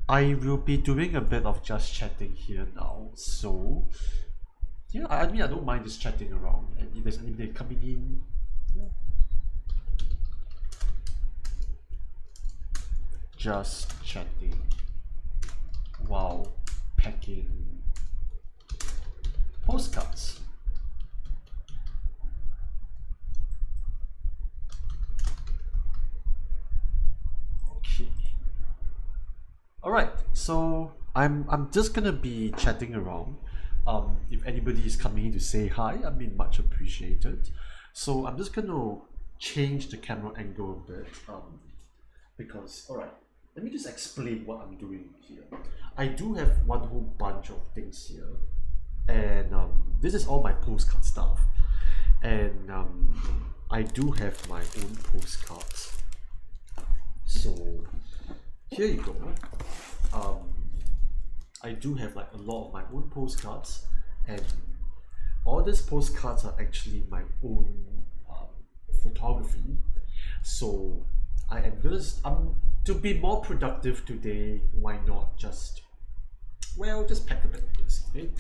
I will be doing a bit of just chatting here now. So yeah, I mean I don't mind just chatting around, and if there's anybody coming in, yeah, just chatting while packing postcards. Okay. All right. So I'm just gonna be chatting around. If anybody is coming in to say hi, I mean much appreciated. So I'm just gonna change the camera angle a bit. Because all right, let me just explain what I'm doing here. I do have one whole bunch of things here, and this is all my postcard stuff, and I do have my own postcards. So here you go. Um, I do have like a lot of my own postcards, and all these postcards are actually my own photography. So I am gonna to be more productive today. Why not just just pack a bit of this, okay?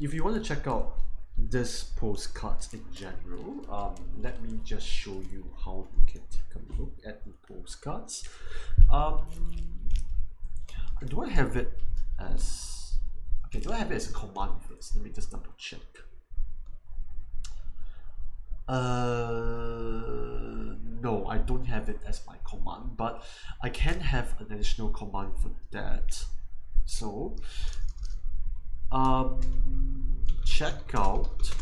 If you want to check out this postcards in general, let me just show you how you can take a look at the postcards. Um, do I have it as okay? Do I have it as a command first? Let me just double check. No, I don't have it as my command, but I can have an additional command for that. So, check out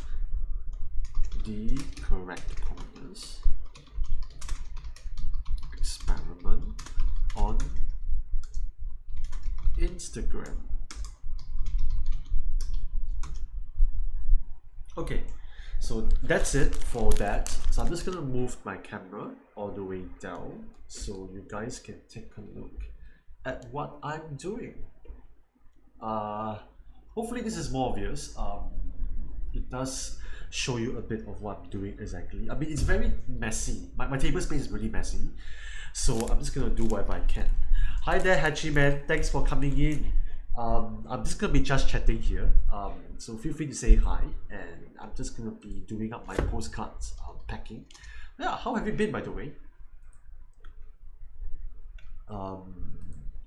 the correct pointers experiment on Instagram. Okay, so that's it for that. So I'm just gonna move my camera all the way down so you guys can take a look at what I'm doing. Hopefully this is more obvious. It does show you a bit of what I'm doing exactly. I mean, it's very messy. My table space is really messy, so I'm just gonna do whatever I can. Hi there, Hachi man. Thanks for coming in. I'm just gonna be just chatting here. So feel free to say hi, and I'm just gonna be doing up my postcards packing. Yeah, how have you been, by the way?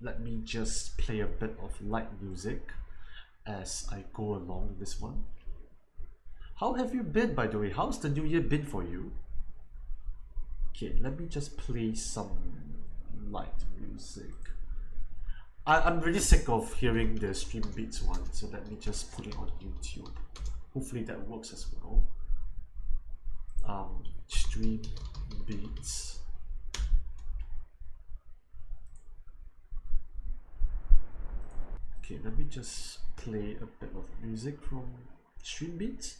Let me just play a bit of light music as I go along this one. How have you been, by the way? How's the new year been for you? Okay, let me just play some light music. I'm really sick of hearing the stream beats one, so let me just put it on YouTube. Hopefully that works as well. Stream beats. Okay, let me just play a bit of music from stream beats.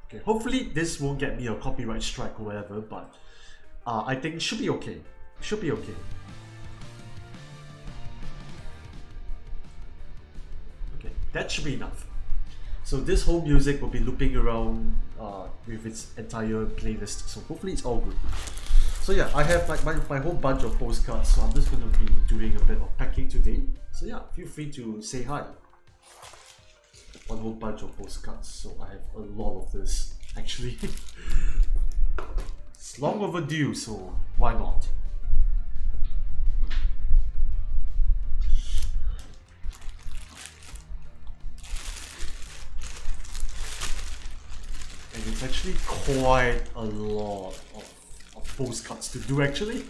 Okay, hopefully this won't get me a copyright strike or whatever, but I think it should be okay. Should be okay. Okay, that should be enough. So this whole music will be looping around with its entire playlist, so hopefully it's all good. So yeah, I have like my whole bunch of postcards, so I'm just going to be doing a bit of packing today. So yeah, feel free to say hi. One whole bunch of postcards, so I have a lot of this actually. It's long overdue, so why not? And it's actually quite a lot of postcards to do actually.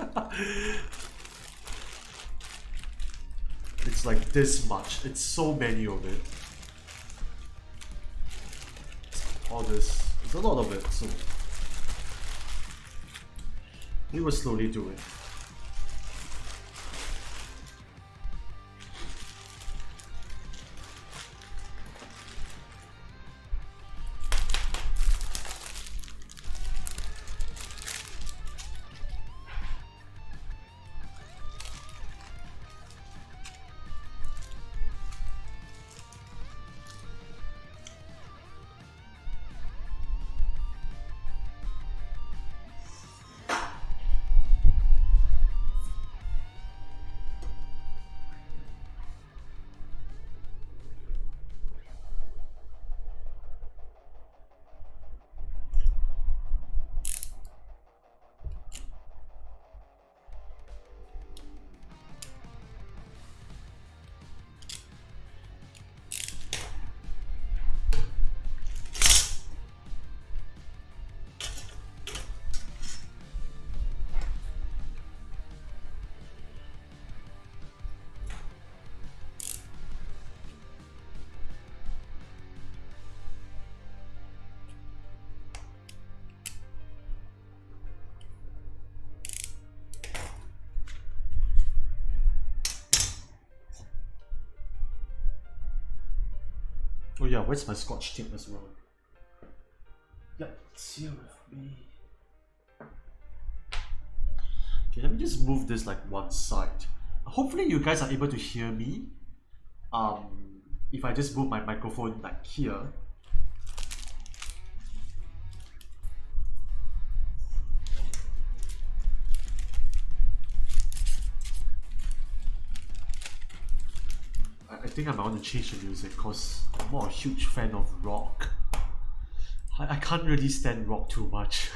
It's like this much, it's so many of it. All this, it's a lot of it, so we will slowly do it. yeah, where's my scotch tape as well? Yeah, it's here with me. Okay, let me just move this like one side. Hopefully you guys are able to hear me. If I just move my microphone like here. I think I'm going to change the music because I'm not a huge fan of rock. I can't really stand rock too much.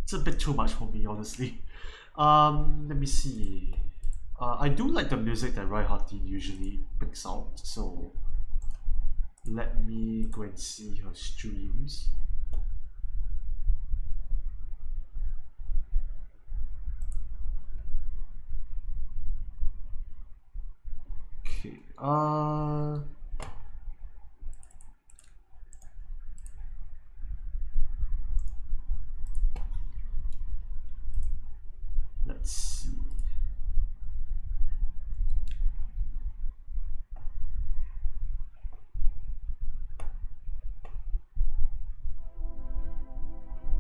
It's a bit too much for me, honestly. Let me see. I do like the music that Reinhardt usually picks out, so let me go and see her streams. Okay, let's see.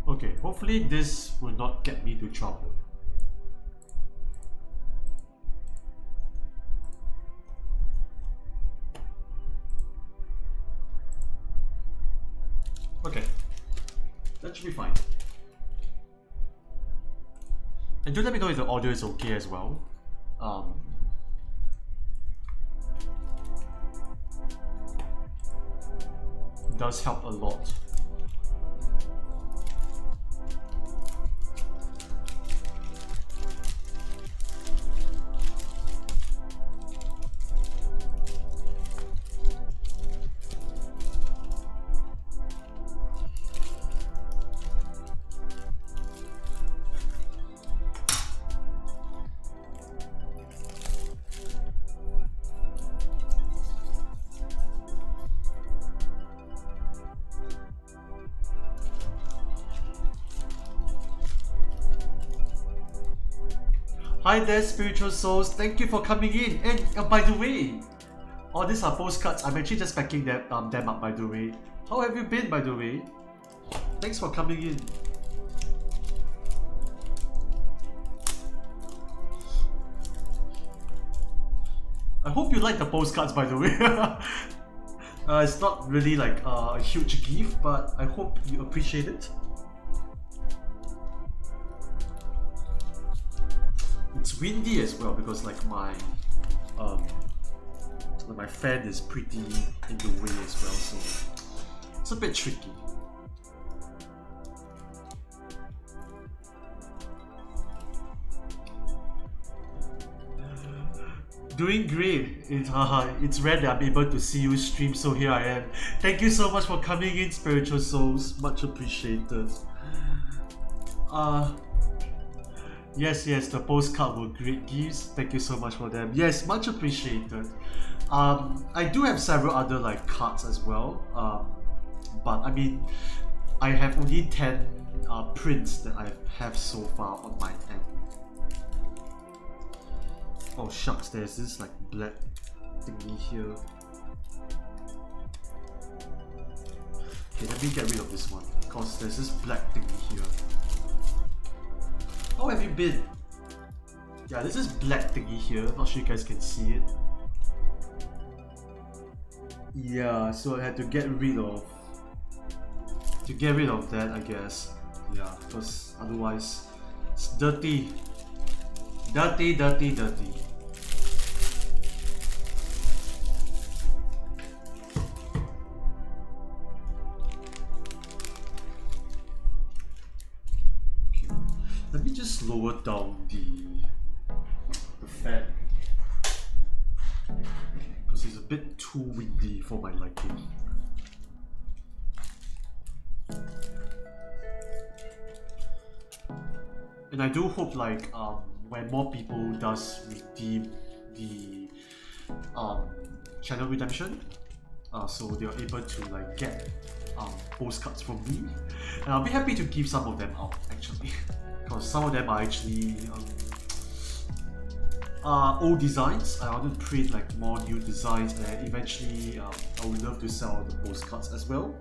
Okay, hopefully this will not get me into trouble. Okay, that should be fine. And do let me know if the audio is okay as well. It does help a lot. Hi there, spiritual souls. Thank you for coming in. And by the way, all these are postcards. I'm actually just packing them up, by the way. How have you been, by the way? Thanks for coming in. I hope you like the postcards, by the way. It's not really like a huge gift, but I hope you appreciate it. It's windy as well because like my fan is pretty in the way as well, so it's a bit tricky. Doing great. It's rare that I'm able to see you stream, so here I am. Thank you so much for coming in, spiritual souls. Much appreciated. Yes, the postcard were great gifts. Thank you so much for them. Yes, much appreciated. I do have several other like cards as well. But I mean, I have only 10 prints that I have so far on my end. Oh shucks, there's this like black thingy here. Okay, let me get rid of this one because there's this black thingy here. How have you been? Yeah, there's this black thingy here. Not sure you guys can see it. Yeah, so I had to get rid of that, I guess. Yeah, because otherwise it's dirty. Dirty. Let me just lower down the fan because it's a bit too windy for my liking. And I do hope like when more people does redeem the channel redemption, so they are able to like get postcards from me, and I'll be happy to give some of them out actually. Because some of them are actually old designs. I want to print like more new designs, and eventually I would love to sell the postcards as well.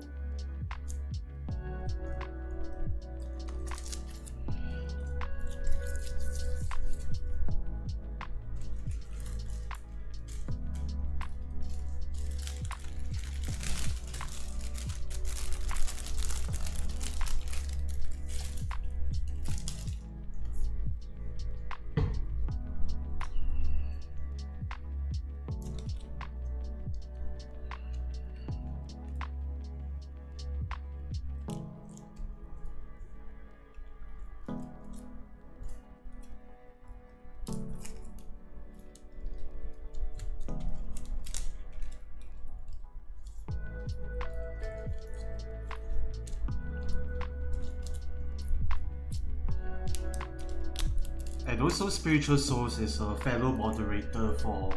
And also, Spiritual Souls is a fellow moderator for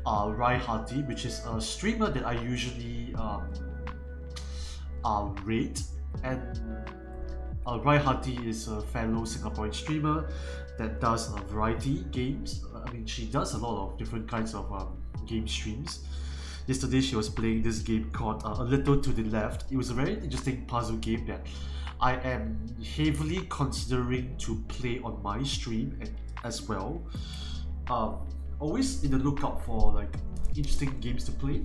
Rai Hati, which is a streamer that I usually rate. And Rai Hati is a fellow Singaporean streamer that does a variety games. I mean, she does a lot of different kinds of game streams. Yesterday, she was playing this game called A Little to the Left. It was a very interesting puzzle game that I am heavily considering to play on my stream as well. Always in the lookout for like interesting games to play.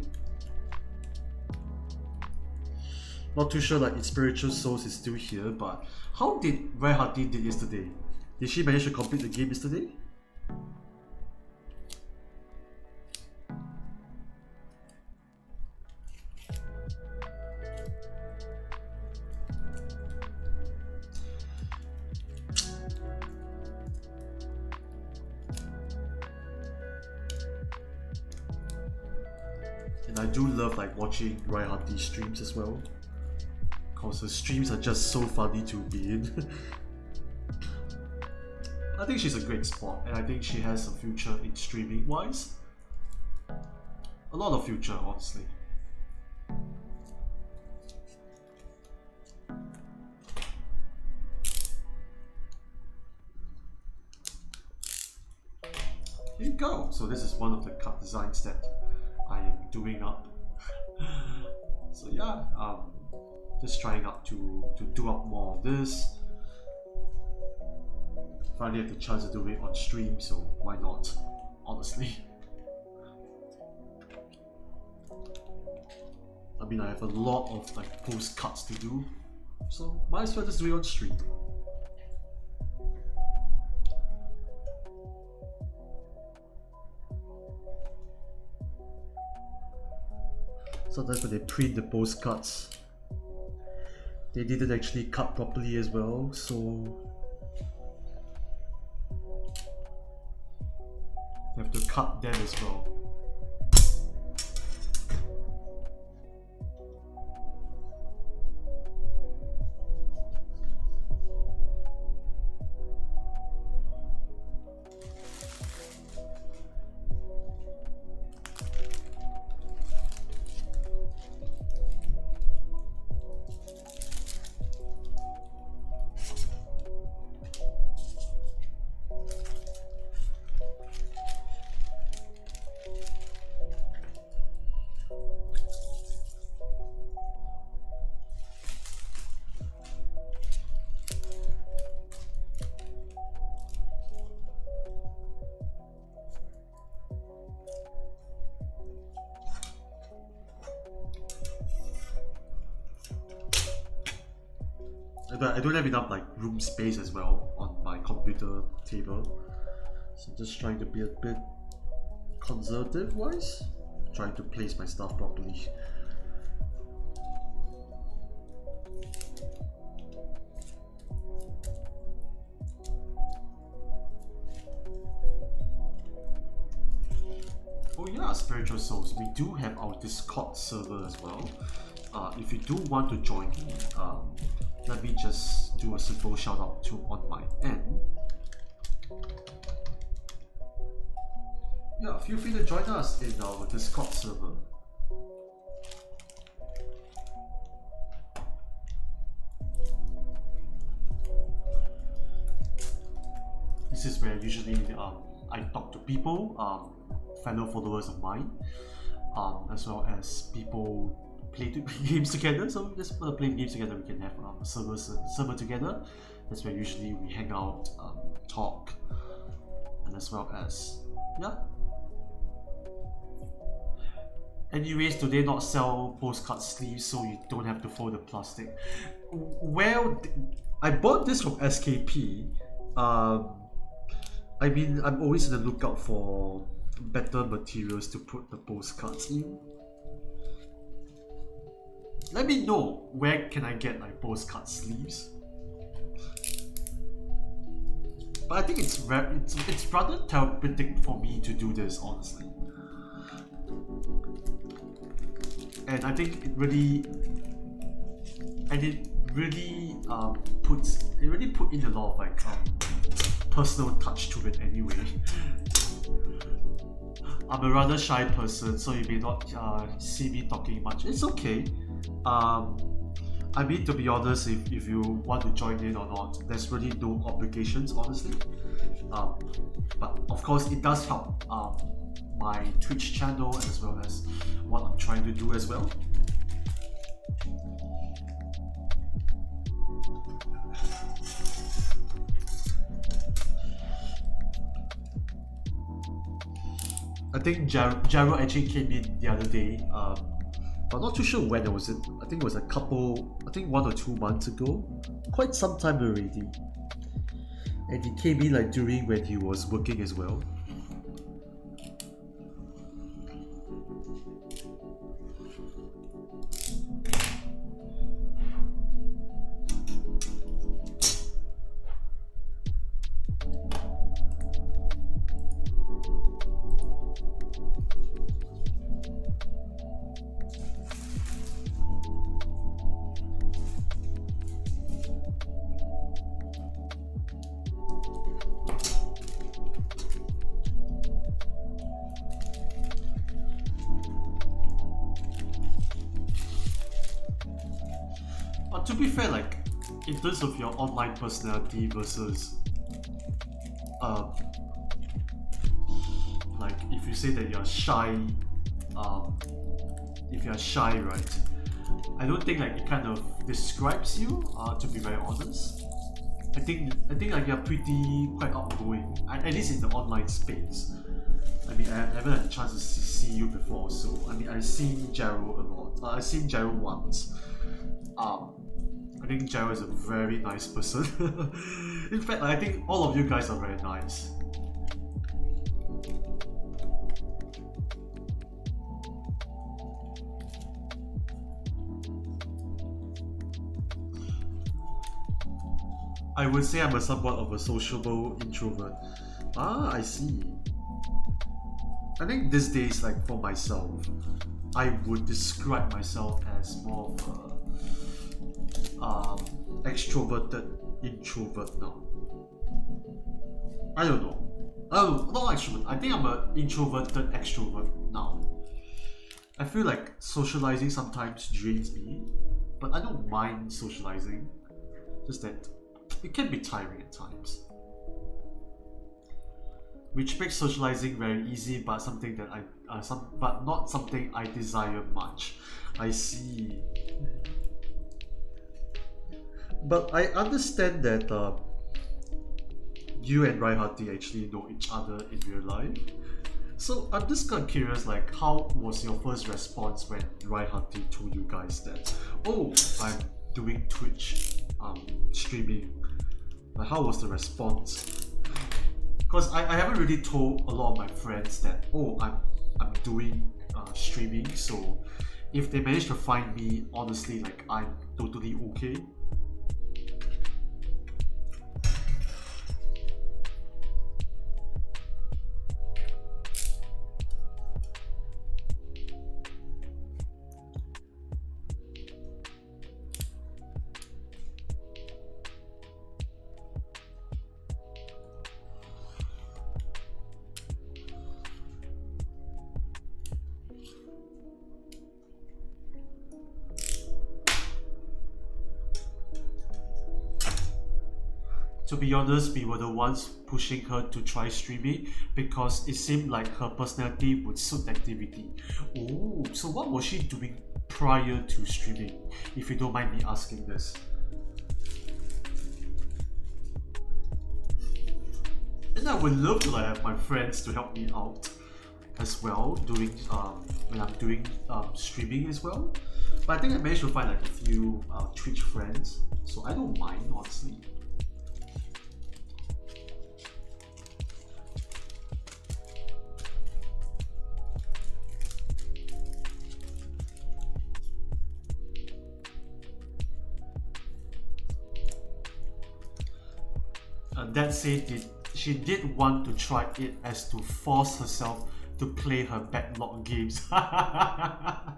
Not too sure like if Spiritual Souls is still here, but how did Rai Hati did yesterday? Did she manage to complete the game yesterday? And I do love like watching Rai Hati streams as well, because her streams are just so funny to be in. I think she's a great sport, and I think she has a future in streaming wise. A lot of future, honestly. Here you go. So this is one of the cut designs that I am doing up. So yeah, just trying up to do up more of this. Finally have the chance to do it on stream, so why not, honestly. I mean, I have a lot of like postcards to do, so might as well just do it on stream. Sometimes when they print the postcards, they didn't actually cut properly as well, so they have to cut them as well. I don't have enough like room space as well on my computer table, so I'm just trying to be a bit conservative wise, trying to place my stuff properly. Oh yeah, Spiritual Souls, we do have our Discord server as well. If you do want to join me, let me just do a simple shout out to on my end. Yeah, feel free to join us in our Discord server. This is where usually I talk to people, fellow followers of mine, as well as people play games together. So just for the playing games together, we can have server together. That's where usually we hang out, talk, and as well as yeah. Anyways, do they not sell postcard sleeves so you don't have to fold the plastic? Well, I bought this from SKP. I mean, I'm always on the lookout for better materials to put the postcards in. Let me know where can I get like postcard sleeves. But I think it's rather therapeutic for me to do this, honestly. And I think it really put in a lot of like personal touch to it anyway. I'm a rather shy person, so you may not see me talking much. It's okay. I mean, to be honest, if you want to join in or not, there's really no obligations, honestly. But of course, it does help my Twitch channel as well as what I'm trying to do as well. I think Jaro actually came in the other day, but not too sure when it was. I think it was 1 or 2 months ago, quite some time already. And he came in like during when he was working as well. To be fair, like in terms of your online personality versus like if you say that you're shy, right, I don't think like it kind of describes you, to be very honest. I think like you're quite outgoing, at least in the online space. I mean, I haven't had a chance to see you before, so I mean, I've seen Jaro a lot. I've seen Jaro once. I think Jaro is a very nice person. In fact, I think all of you guys are very nice. I would say I'm somewhat of a sociable introvert. I see. I think these days, like for myself, I would describe myself as more of a extroverted introvert now. I don't know. Oh, not extrovert. I think I'm an introverted extrovert now. I feel like socializing sometimes drains me, but I don't mind socializing. Just that it can be tiring at times. Which makes socializing very easy, but something that but not something I desire much. I see. But I understand that you and Raihati actually know each other in real life. So I'm just kind of curious, like, how was your first response when Raihati told you guys that, oh, I'm doing Twitch streaming? Like, how was the response? Because I haven't really told a lot of my friends that, oh, I'm doing streaming. So if they manage to find me, honestly, like, I'm totally okay. to be honest, we were the ones pushing her to try streaming because it seemed like her personality would suit the activity. Oh, so what was she doing prior to streaming, if you don't mind me asking this? And I would love to like have my friends to help me out as well doing when I'm doing streaming as well. But I think I managed to find like a few Twitch friends, so I don't mind honestly. That said, she did want to try it as to force herself to play her backlog games. I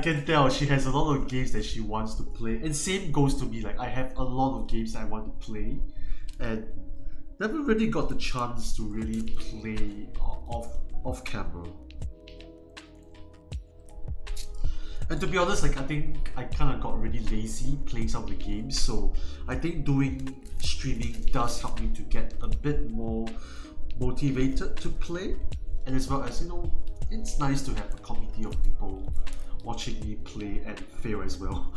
can tell she has a lot of games that she wants to play, and same goes to me. Like I have a lot of games that I want to play, and never really got the chance to really play off camera. And to be honest, like I think I kind of got really lazy playing some of the games, so I think doing streaming does help me to get a bit more motivated to play, and as well as, you know, it's nice to have a community of people watching me play and fail as well.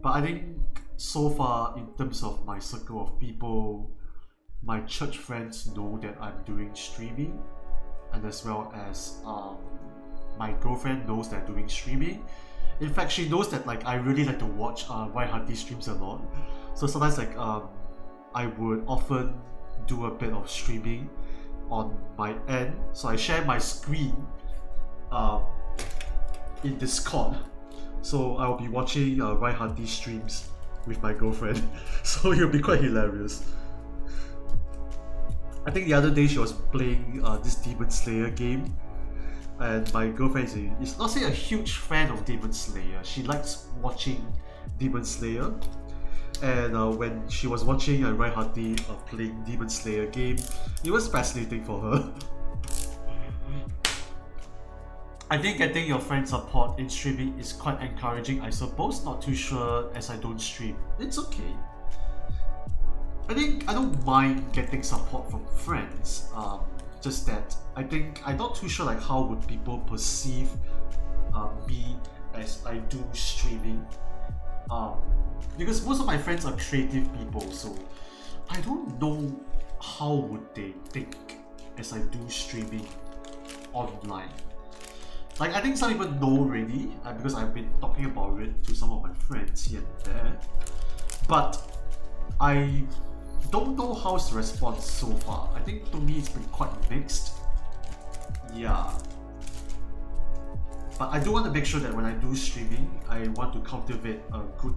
But I think so far, in terms of my circle of people, my church friends know that I'm doing streaming, and as well as my girlfriend knows that I'm doing streaming. In fact, she knows that like I really like to watch YHT streams a lot. So sometimes like I would often do a bit of streaming on my end. So I share my screen in Discord. So I'll be watching YHT streams with my girlfriend, so it'll be quite hilarious. I think the other day she was playing this Demon Slayer game, and my girlfriend is not say a huge fan of Demon Slayer. She likes watching Demon Slayer, and when she was watching YHT playing Demon Slayer game, it was fascinating for her. I think getting your friend support in streaming is quite encouraging, I suppose. Not too sure as I don't stream. It's okay. I think I don't mind getting support from friends. Just that I think I'm not too sure like how would people perceive me as I do streaming. Because most of my friends are creative people, so I don't know how would they think as I do streaming online. Like I think some people know already because I've been talking about it to some of my friends here and there, but I don't know how's the response so far. I think to me it's been quite mixed. Yeah. But I do want to make sure that when I do streaming, I want to cultivate a good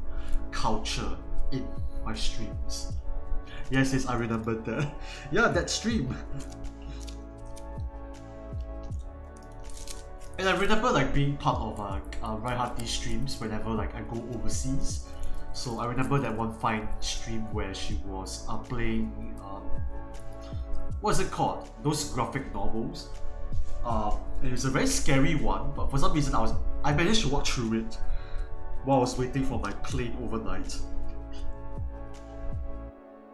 culture in my streams. Yes, I remembered that. Yeah, that stream. And I remember like being part of YHT streams whenever like I go overseas. So I remember that one fine stream where she was playing what's it called? Those graphic novels. And it was a very scary one, but for some reason I managed to watch through it while I was waiting for my plane overnight.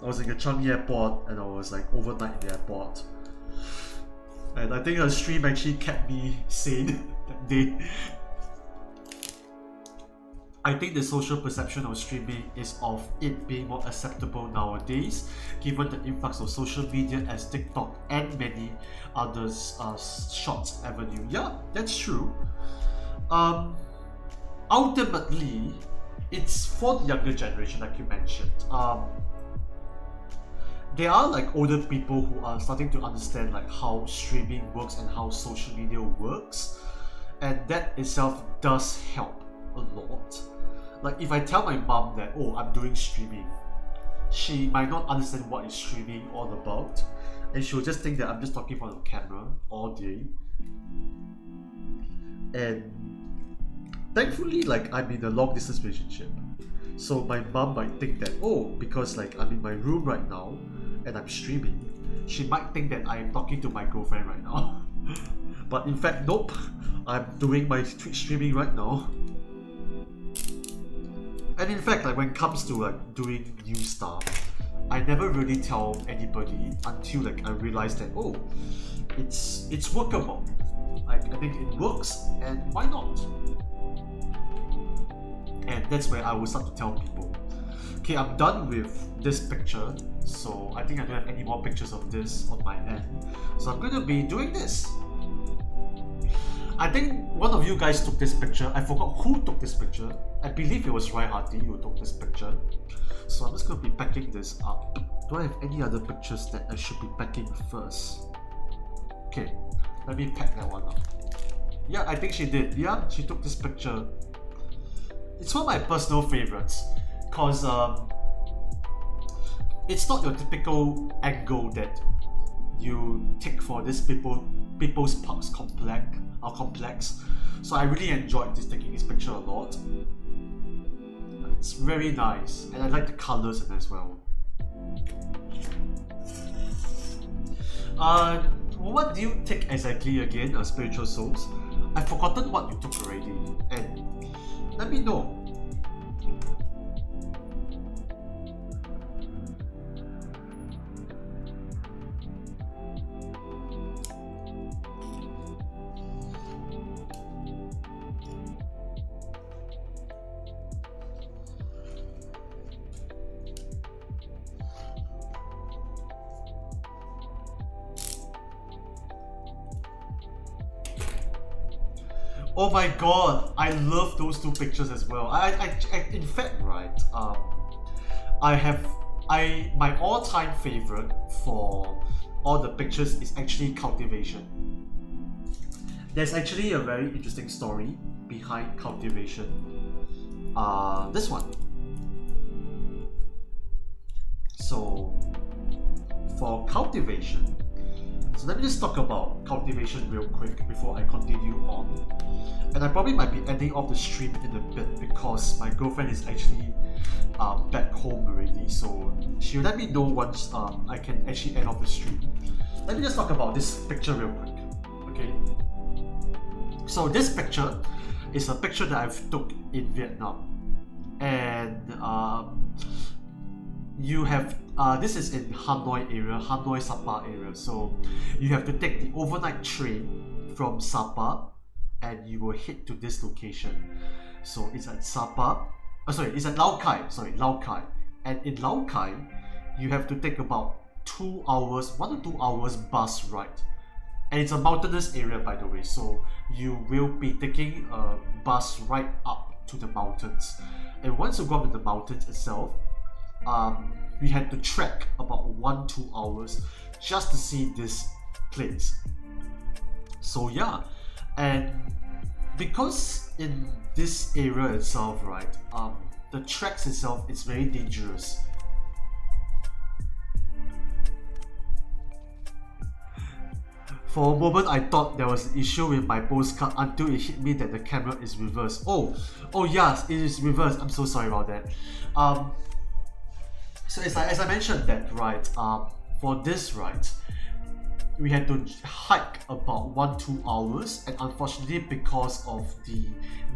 I was in the Changi airport and I was like overnight in the airport. And I think her stream actually kept me sane that day. I think the social perception of streaming is of it being more acceptable nowadays, given the influx of social media as TikTok and many others Shorts avenue. Yeah, that's true. Ultimately, it's for the younger generation, like you mentioned. There are like older people who are starting to understand like how streaming works and how social media works, and that itself does help a lot. Like if I tell my mom that, oh, I'm doing streaming, she might not understand what is streaming all about, and she'll just think that I'm just talking for the camera all day. And thankfully, like I'm in a long distance relationship, so my mom might think that, oh, because like I'm in my room right now and I'm streaming, she might think that I am talking to my girlfriend right now. But in fact, nope. I'm doing my Twitch streaming right now. And in fact, like when it comes to like doing new stuff, I never really tell anybody until like I realize that, oh, it's workable. Like I think it works, and why not? And that's where I will start to tell people. Okay, I'm done with this picture, so I think I don't have any more pictures of this on my end. So I'm gonna be doing this. I think one of you guys took this picture. I forgot who took this picture. I believe it was Rai Hardy who took this picture. So I'm just going to be packing this up. Do I have any other pictures that I should be packing first? Okay, let me pack that one up. Yeah, I think she did. Yeah, she took this picture. It's one of my personal favorites because it's not your typical angle that you take for this People's Parks complex. So I really enjoyed taking this picture a lot. It's very nice, and I like the colors in it as well. What do you take exactly again, Spiritual Souls? I've forgotten what you took already, and let me know. Oh my god, I love those two pictures as well. In fact, right, my all-time favorite for all the pictures is actually cultivation. There's actually a very interesting story behind cultivation. This one. So, for cultivation, so let me just talk about cultivation real quick before I continue on. And I probably might be ending off the stream in a bit because my girlfriend is actually back home already. So she'll let me know once I can actually end off the stream. Let me just talk about this picture real quick. Okay. So this picture is a picture that I've took in Vietnam. And you have this is in Hanoi Sapa area. So you have to take the overnight train from Sapa, and you will head to this location. So it's at Sapa. It's at Lao Cai. And in Lao Cai, you have to take about 1 to 2 hours bus ride. And it's a mountainous area, by the way. So you will be taking a bus right up to the mountains. And once you go up to the mountains itself, we had to trek about 1-2 hours just to see this place. So yeah, and because in this area itself, right, the treks itself is very dangerous. For a moment, I thought there was an issue with my postcard until it hit me that the camera is reversed. Oh yes, it is reversed. I'm so sorry about that. So as I mentioned that, right, for this, right, we had to hike about 1-2 hours, and unfortunately because of the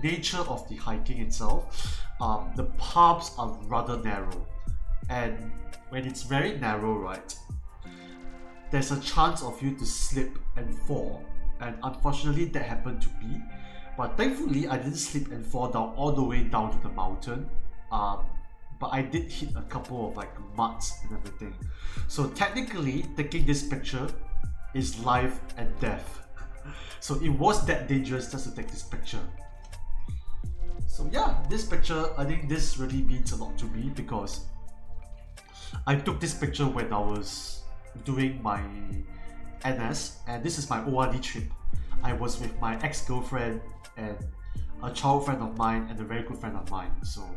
nature of the hiking itself, the paths are rather narrow, and when it's very narrow, right, there's a chance of you to slip and fall, and unfortunately that happened to me. But thankfully I didn't slip and fall down all the way down to the mountain, but I did hit a couple of like muds and everything. So technically taking this picture is life and death. So it was that dangerous just to take this picture. So yeah, this picture, I think this really means a lot to me because I took this picture when I was doing my NS, and this is my ORD trip. I was with my ex-girlfriend and a child friend of mine and a very good friend of mine. So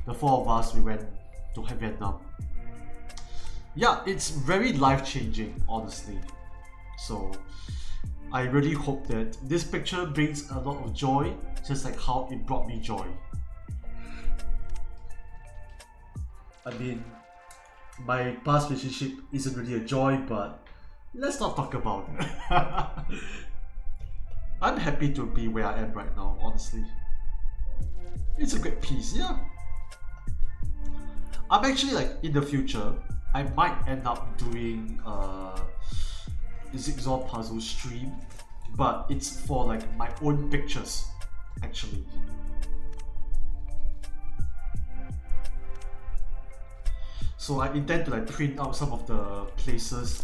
the four of us, we went to Vietnam. Yeah, it's very life-changing, honestly. So I really hope that this picture brings a lot of joy, just like how it brought me joy. I mean, my past relationship isn't really a joy, but let's not talk about it. I'm happy to be where I am right now, honestly. It's a great piece, yeah. I'm actually like, in the future, I might end up doing a jigsaw puzzle stream, but it's for like my own pictures, actually. So I intend to like print out some of the places,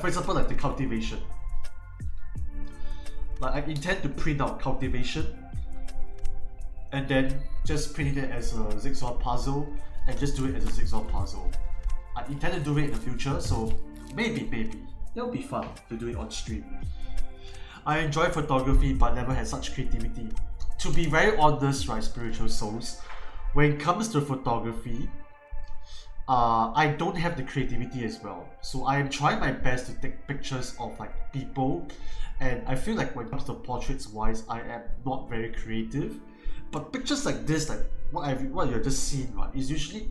for example, like the cultivation. Like I intend to print out cultivation and then just print it as a jigsaw puzzle and just do it as a jigsaw puzzle. I intend to do it in the future, so maybe it'll be fun to do it on stream. I enjoy photography but never had such creativity. To be very honest, right, spiritual souls, when it comes to photography, I don't have the creativity as well. So I am trying my best to take pictures of like people, and I feel like when it comes to portraits wise, I am not very creative. But pictures like this, like what you've just seen, right, is usually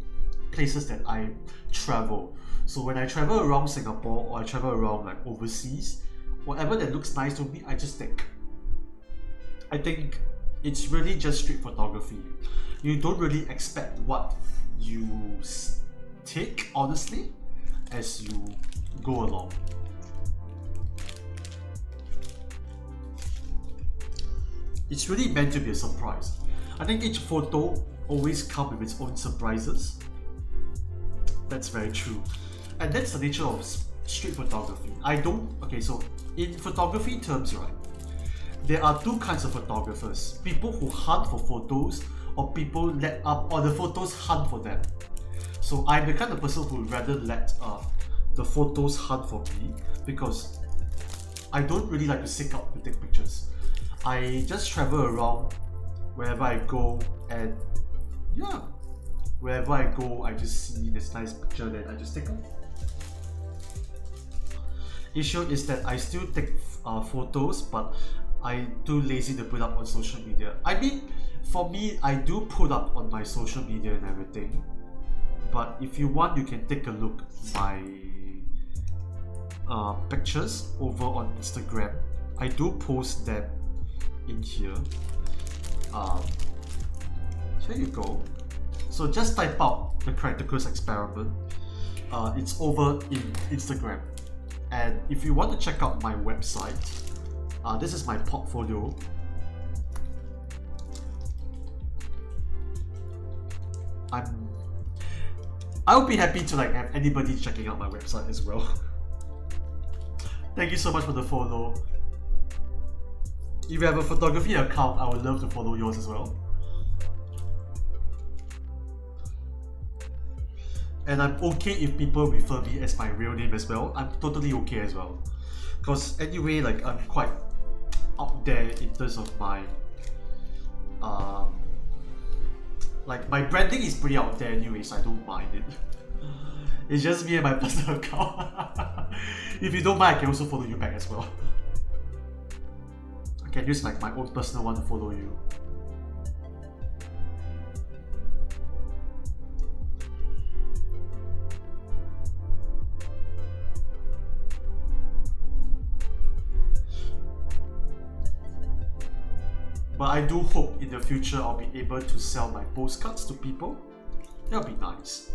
places that I travel. So when I travel around Singapore or I travel around like overseas, whatever that looks nice to me, I just take. I think it's really just street photography. You don't really expect what you take, honestly, as you go along. It's really meant to be a surprise. I think each photo always comes with its own surprises. That's very true. And that's the nature of street photography. Okay, so in photography terms, right, there are two kinds of photographers. People who hunt for photos, or people or the photos hunt for them. So I'm the kind of person who would rather let the photos hunt for me, because I don't really like to seek out to take pictures. I just travel around wherever I go, and yeah, wherever I go, I just see this nice picture that I just take out. Issue is that I still take photos, but I'm too lazy to put up on social media. I mean, for me, I do put up on my social media and everything, but if you want, you can take a look at my pictures over on Instagram. I do post them in here. Here you go. So just type out the Charactercruise experiment. It's over in Instagram. And if you want to check out my website, this is my portfolio. I'll be happy to like have anybody checking out my website as well. Thank you so much for the follow. If you have a photography account, I would love to follow yours as well. And I'm okay if people refer me as my real name as well. I'm totally okay as well. Because anyway, like I'm quite out there in terms of my like my branding is pretty out there anyway, so I don't mind it. It's just me and my personal account. If you don't mind, I can also follow you back as well. I can use like my own personal one to follow you. But I do hope in the future I'll be able to sell my postcards to people. That'll be nice.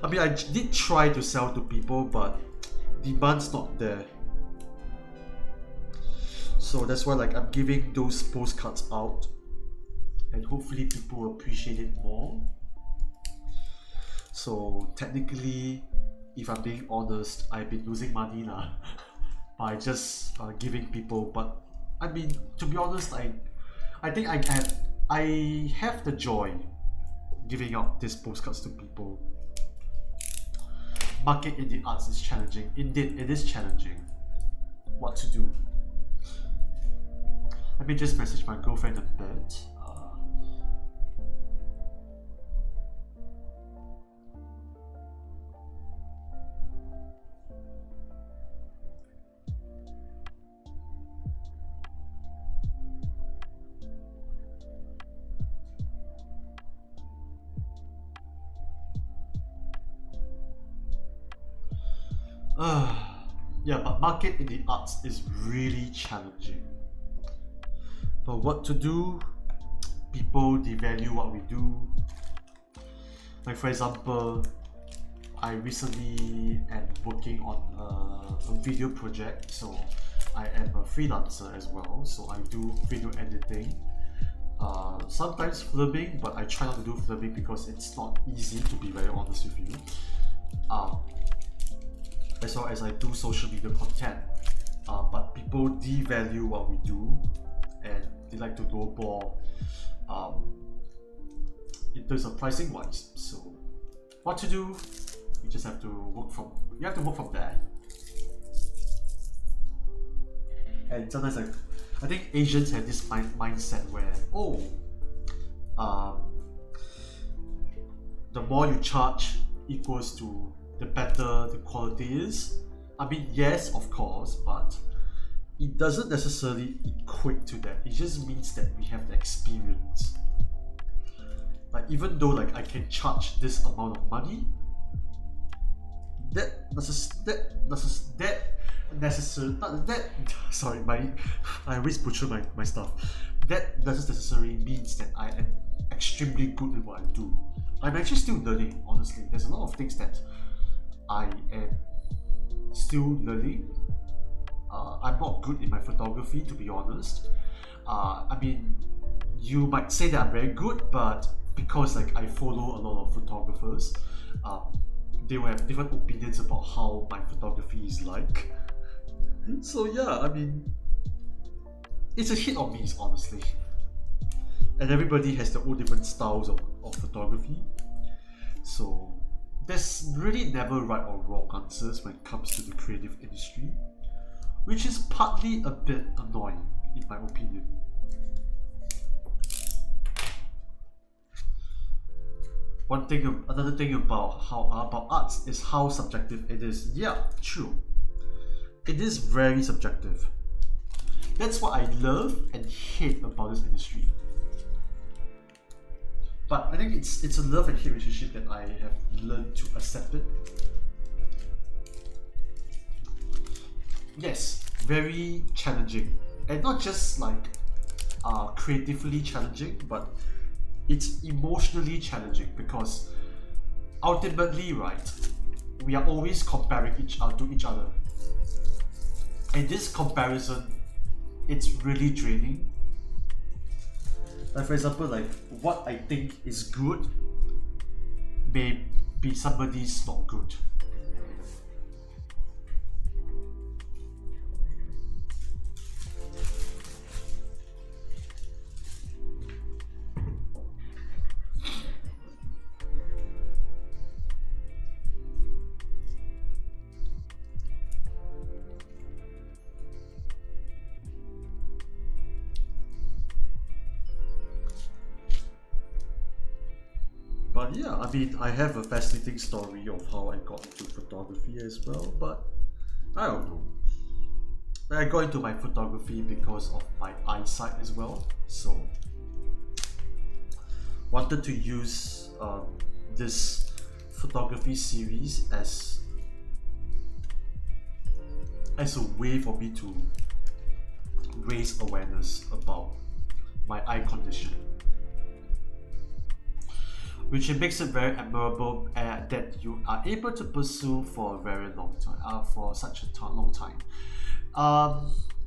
I mean, I did try to sell to people, but demand's not there. So that's why like I'm giving those postcards out, and hopefully people appreciate it more. So technically, if I'm being honest, I've been losing money lah by just giving people. But I mean, to be honest, I think I have the joy giving out these postcards to people. Market in the arts is challenging. Indeed, it is challenging. What to do? Let me just message my girlfriend a bit. Yeah, but market in the arts is really challenging. But what to do? People devalue what we do. Like for example, I recently am working on a video project, so I am a freelancer as well, so I do video editing. Sometimes filming, but I try not to do filming because it's not easy, to be very honest with you. As well as I do social media content, but people devalue what we do and they like to lowball in terms of pricing wise. So what to do? You just have to work from there. And sometimes I think Asians have this mindset where the more you charge equals to the better the quality is. I mean, yes, of course, but it doesn't necessarily equate to that. It just means that we have the experience. Like even though like I can charge this amount of money, I always butcher my stuff. That doesn't necessarily means that I am extremely good at what I do. I'm actually still learning, honestly. There's a lot of things that I am still learning. I'm not good in my photography, to be honest. I mean, you might say that I'm very good, but because like I follow a lot of photographers, they will have different opinions about how my photography is like. So yeah, I mean, it's a hit or miss, honestly. And everybody has their own different styles of photography. So there's really never right or wrong answers when it comes to the creative industry, which is partly a bit annoying in my opinion. Another thing about arts is how subjective it is. Yeah, true. It is very subjective. That's what I love and hate about this industry. But I think it's a love and hate relationship that I have learned to accept it. Yes, very challenging, and not just like creatively challenging, but it's emotionally challenging because ultimately, right, we are always comparing each other, and this comparison, it's really draining. Like for example, like what I think is good may be somebody's not good. But yeah, I mean, I have a fascinating story of how I got into photography as well, but I don't know. I got into my photography because of my eyesight as well, so wanted to use this photography series as a way for me to raise awareness about my eye condition, which it makes it very admirable that you are able to pursue for a very long time, for such a long time.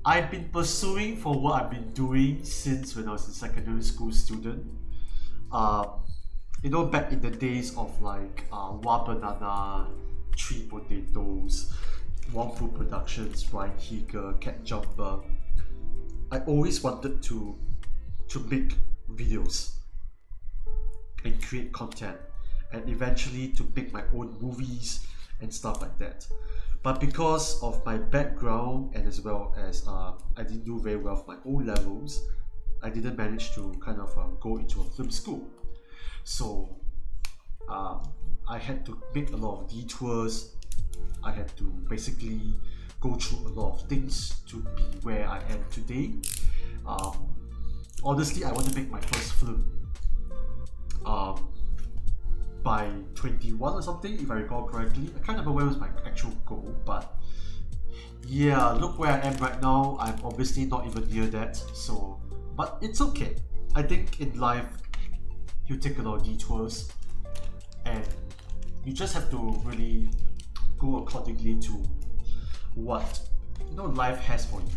I've been pursuing for what I've been doing since when I was a secondary school student. You know, back in the days of like One Banana, Three Potatoes, One Food Productions, Ryan Higa, Cat Jumper. I always wanted to make videos and create content, and eventually to make my own movies and stuff like that. But because of my background and as well as I didn't do very well for my O levels, I didn't manage to kind of go into a film school. So I had to make a lot of detours. I had to basically go through a lot of things to be where I am today. Honestly, I want to make my first film by 21 or something, if I recall correctly. I can't remember when was my actual goal, but Yeah, look where I am right now. I'm obviously not even near that, so but it's okay. I think in life you take a lot of detours and you just have to really go accordingly to what life has for you.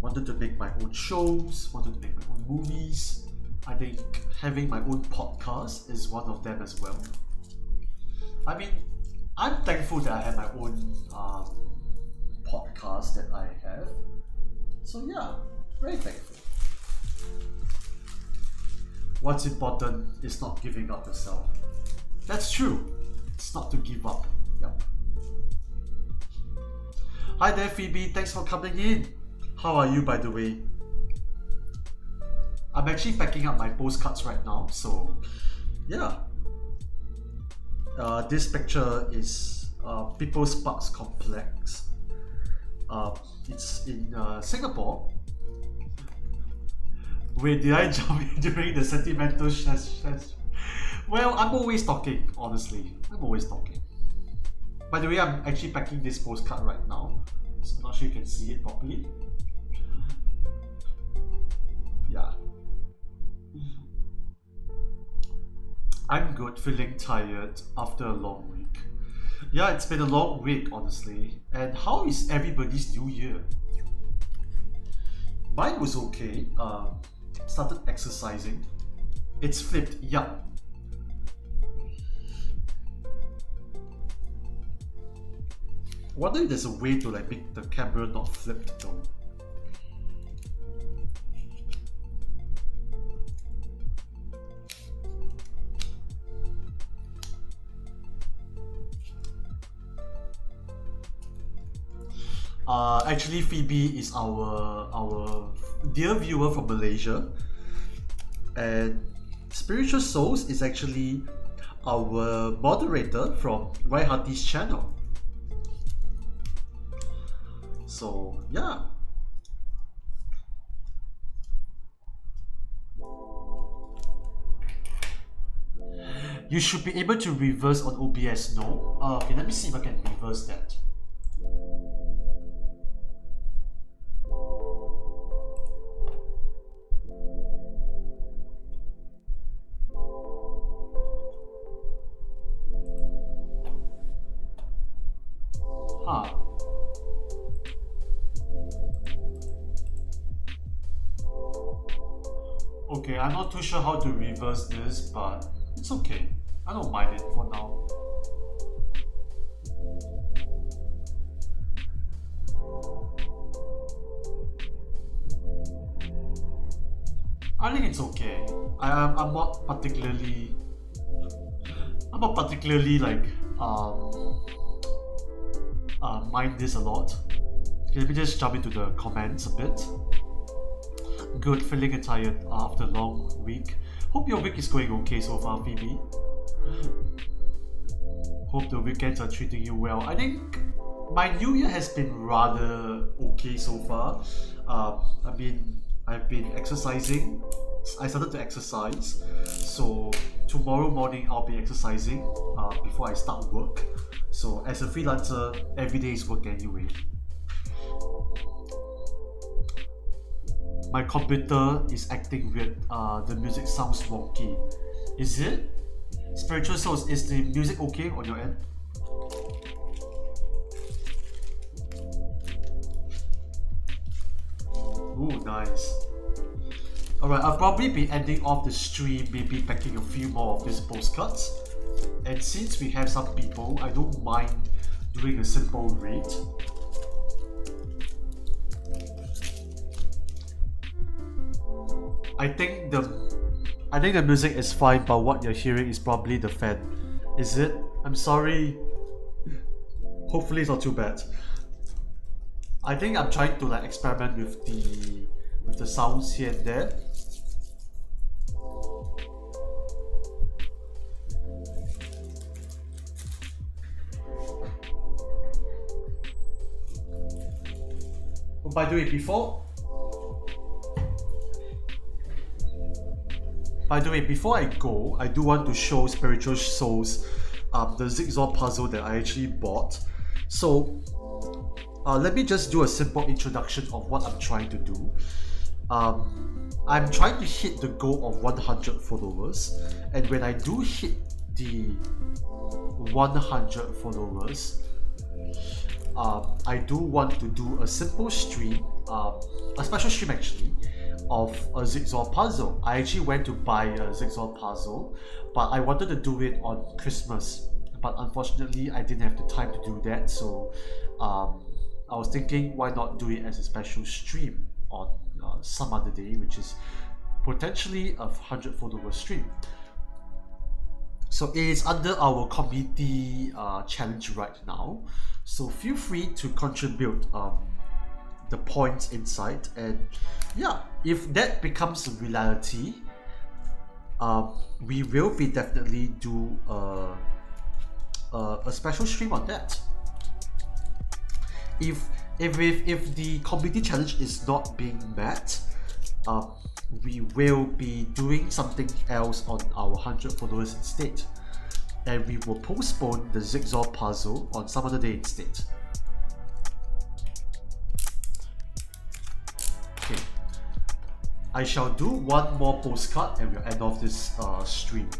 Wanted to make my own shows, wanted to make my own movies. I think having my own podcast is one of them as well. I mean, I'm thankful that I have my own podcast that I have. So yeah, very thankful. What's important is not giving up yourself. That's true. It's not to give up. Yep. Hi there, Phoebe. Thanks for coming in. How are you, by the way? I'm actually packing up my postcards right now, so yeah. This picture is People's Parks Complex. It's in Singapore. Wait, did I jump in during the sentimental Well, I'm always talking, honestly. I'm always talking. By the way, I'm actually packing this postcard right now, so I'm not sure you can see it properly. Yeah. I'm good, feeling tired after a long week. Yeah, it's been a long week, honestly. And how is everybody's new year? Mine was okay. Started exercising. It's flipped, yup. Wonder if there's a way to like make the camera not flipped though. Actually, Phoebe is our dear viewer from Malaysia, and Spiritual Souls is actually our moderator from Rai Hati's channel. So yeah. You should be able to reverse on OBS, no? Okay, let me see if I can reverse that. Huh. Okay, I'm not too sure how to reverse this, but it's okay. I don't mind it for now. I think it's okay. I'm not particularly like mind this a lot. Okay, let me just jump into the comments a bit. Good, feeling tired after a long week. Hope your week is going okay so far, Phoebe. Hope the weekends are treating you well. I think my new year has been rather okay so far. I've been exercising. I started to exercise, so tomorrow morning I'll be exercising before I start work. So as a freelancer, every day is work anyway. My computer is acting weird. The music sounds wonky. Is it? Spiritual Souls, is the music okay on your end? Ooh, nice. Alright, I'll probably be ending off the stream, maybe packing a few more of these postcards. And since we have some people, I don't mind doing a simple read. I think the music is fine, but what you're hearing is probably the fan. Is it? I'm sorry. Hopefully it's not too bad. I think I'm trying to like experiment with the sounds here and there. Oh, by the way, before I go, I do want to show Spiritual Souls the Zigzag puzzle that I actually bought. So let me just do a simple introduction of what I'm trying to do. I'm trying to hit the goal of 100 followers, and when I do hit the 100 followers, I do want to do a simple stream, a special stream actually, of a Zigzag puzzle. I actually went to buy a Zigzag puzzle, but I wanted to do it on Christmas, but unfortunately I didn't have the time to do that, so I was thinking, why not do it as a special stream on some other day, which is potentially a 100 follower stream. So it is under our community challenge right now, so feel free to contribute the points inside, and yeah, if that becomes a reality, we will be definitely do a special stream on that. If the community challenge is not being met, we will be doing something else on our 100 followers instead, and we will postpone the Zigzag puzzle on some other day instead. Okay, I shall do one more postcard and we'll end off this stream.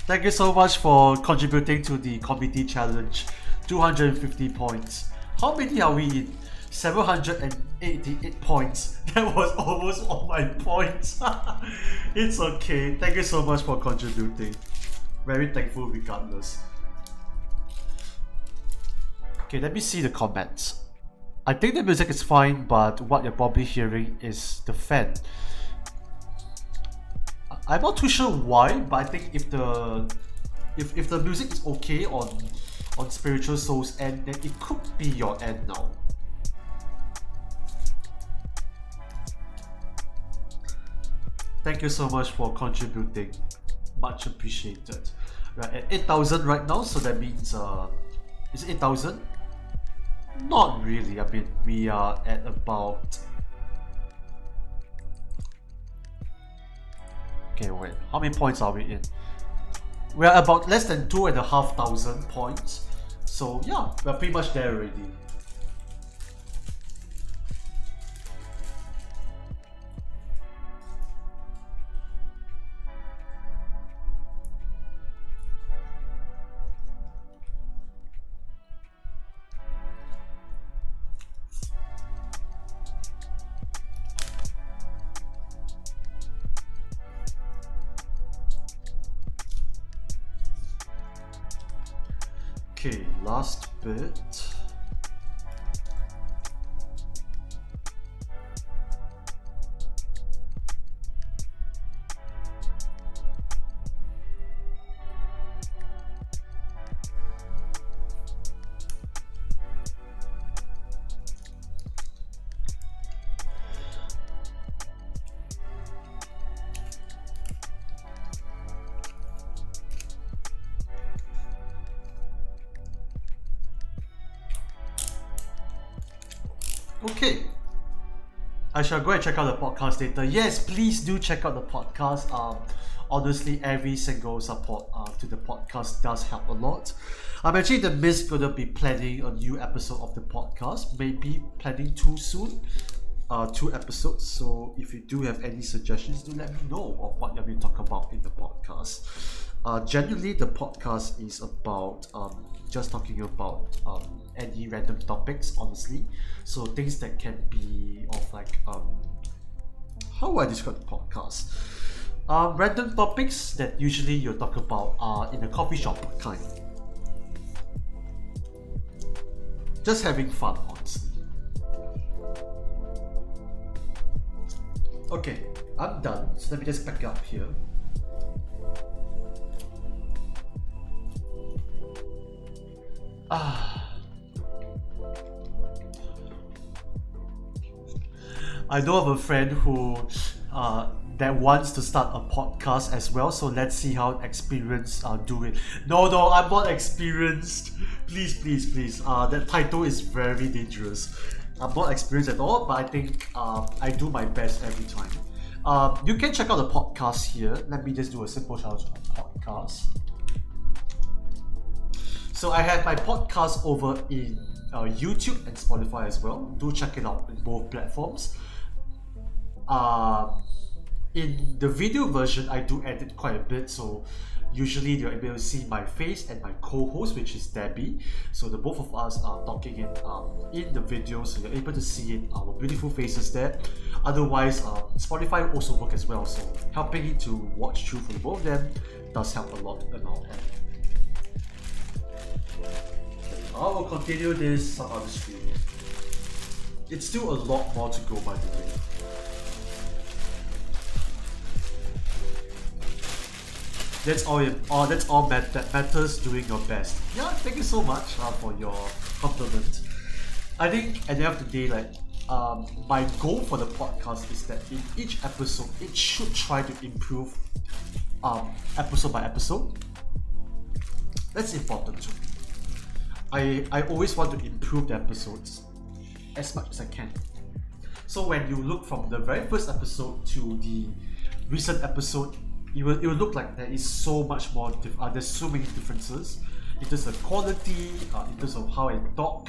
Thank you so much for contributing to the community challenge. 250 points. How many are we in? 788 points. That was almost all my points. It's okay. Thank you so much for contributing. Very thankful regardless. Okay, let me see the comments. I think the music is fine, but what you're probably hearing is the fan. I'm not too sure why, but I think if the music is okay on Spiritual Soul's end, then it could be your end now. Thank you so much for contributing. Much appreciated. We're at 8,000 right now, so that means is it 8,000? Not really. I mean, we are at about. Okay, wait. How many points are we in? We're about less than 2,500 points. So yeah, we're pretty much there already. Okay, last bit. Okay, I shall go and check out the podcast later. Yes, please do check out the podcast. Honestly, every single support to the podcast does help a lot. I'm actually in the midst gonna be planning a new episode of the podcast. Maybe planning too soon. 2 episodes. So if you do have any suggestions, do let me know of what you're going to talk about in the podcast. Generally, the podcast is about just talking about any random topics, honestly. So things that can be of like how do I describe the podcast? Random topics that usually you talk about are in a coffee shop kind. Just having fun, honestly. Okay, I'm done. So let me just back up here. I know of a friend who that wants to start a podcast as well, so let's see how experienced do it. No, I'm not experienced. Please. That title is very dangerous. I'm not experienced at all, but I think I do my best every time. You can check out the podcast here. Let me just do a simple shout out to podcast. So I have my podcast over in YouTube and Spotify as well. Do check it out in both platforms. In the video version, I do edit quite a bit, so usually you're able to see my face and my co-host, which is Debbie. So the both of us are talking in the video, so you're able to see it, our beautiful faces there. Otherwise, Spotify also work as well, so helping it to watch through for the both of them does help a lot and all. I will continue this some other stream. It's still a lot more to go, by the way. That's all that matters, doing your best. Yeah, thank you so much for your compliment. I think at the end of the day, like my goal for the podcast is that in each episode, it should try to improve episode by episode. That's important to me. I always want to improve the episodes as much as I can. So when you look from the very first episode to the recent episode, it will look like there is so much more, there's so many differences in terms of quality, in terms of how I talk,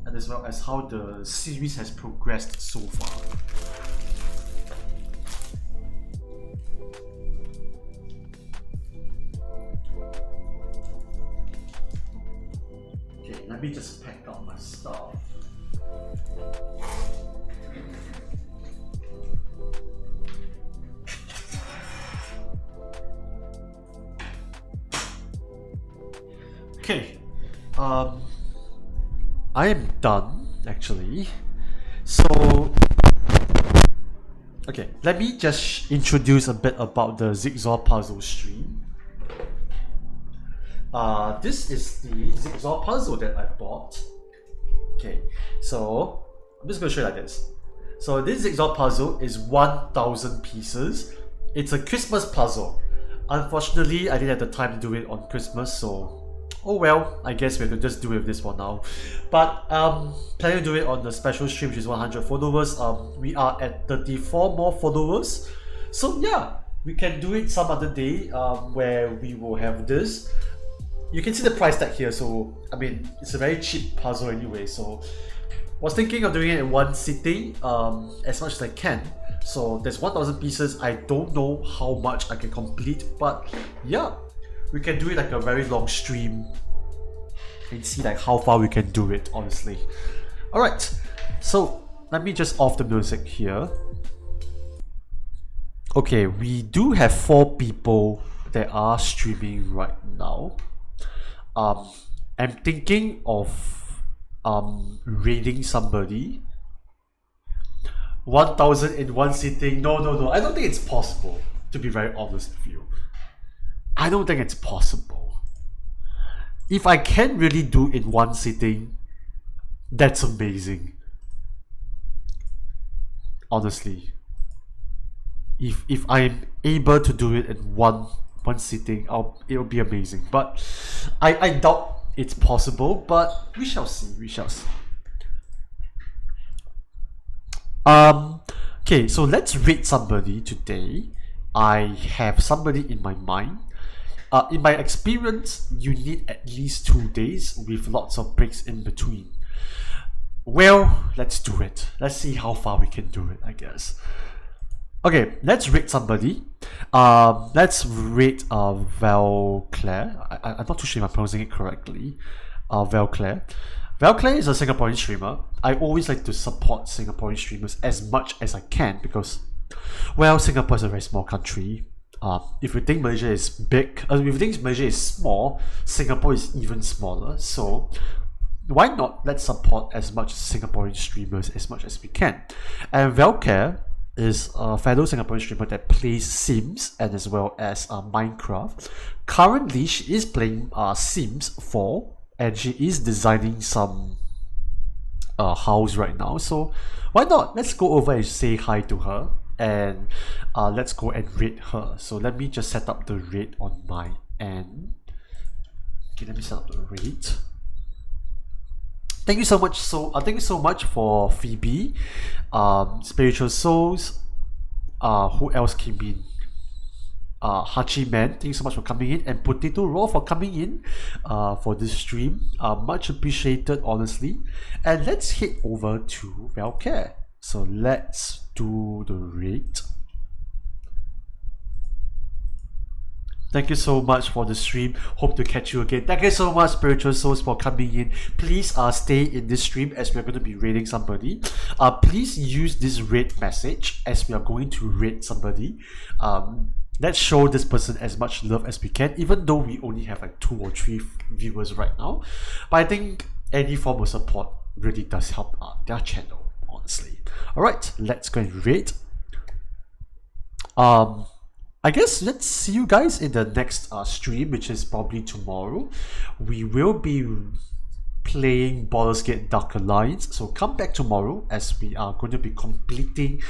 and as well as how the series has progressed so far. Okay, let me just pack up my stuff. Okay, I am done actually. So, okay, let me just introduce a bit about the Zigzag puzzle stream. This is the Zigzag puzzle that I bought. Okay, so I'm just going to show you like this. So this Zigzag puzzle is 1,000 pieces. It's a Christmas puzzle. Unfortunately, I didn't have the time to do it on Christmas, so oh well, I guess we have to just do it with this for now. But planning to do it on the special stream, which is 100 followers. We are at 34 more followers. So yeah, we can do it some other day where we will have this. You can see the price tag here, so I mean, it's a very cheap puzzle anyway. So was thinking of doing it in one sitting as much as I can. So there's 1,000 pieces. I don't know how much I can complete, but yeah, we can do it like a very long stream and see like how far we can do it, honestly. Alright, so let me just off the music here. Okay, we do have 4 people that are streaming right now. I'm thinking of raiding somebody. 1,000 in one sitting. No, I don't think it's possible, to be very honest with you. I don't think it's possible. If I can really do in one sitting, that's amazing. Honestly. If I'm able to do it in one sitting, it'll be amazing. But I doubt it's possible, but we shall see. Okay, so let's rate somebody today. I have somebody in my mind. In my experience, you need at least 2 days with lots of breaks in between. Well, let's do it. Let's see how far we can do it, I guess. Okay, let's rate somebody. Let's rate Valclaire. I'm not too sure if I'm pronouncing it correctly. Valclaire. Valclaire is a Singaporean streamer. I always like to support Singaporean streamers as much as I can because, well, Singapore is a very small country. If you think Malaysia is big, if you think Malaysia is small, Singapore is even smaller. So why not let's support as much Singaporean streamers as much as we can. And Valclaire is a fellow Singaporean streamer that plays Sims and as well as Minecraft. Currently, she is playing Sims 4 and she is designing some house right now. So why not? Let's go over and say hi to her and let's go and rate her. So let me just set up the rate on my end. Okay, let me set up the rate. Thank you so much. Thank you so much for Phoebe, Spiritual Souls, Who else came in? Hachi Man, thank you so much for coming in, and Potato Raw for coming in for this stream. Much appreciated, honestly. And let's head over to Velcare. So let's do the raid. Thank you so much for the stream. Hope to catch you again. Thank you so much, Spiritual Souls, for coming in. Please stay in this stream as we're going to be raiding somebody. Please use this raid message as we are going to raid somebody. Let's show this person as much love as we can, even though we only have like 2 or 3 viewers right now. But I think any form of support really does help their channel, honestly. Alright, let's go and raid. I guess let's see you guys in the next stream, which is probably tomorrow. We will be playing Baldur's Gate Dark Alliance, so come back tomorrow as we are going to be completing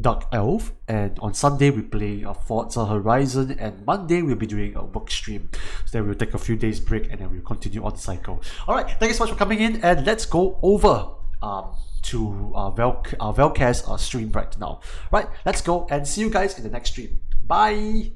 Dark Elf, and on Sunday we play Forza Horizon, and Monday we'll be doing a work stream. So then we'll take a few days break and then we'll continue on the cycle. Alright, thank you so much for coming in, and let's go over to Velcare's stream right now. Right, let's go and see you guys in the next stream. Bye!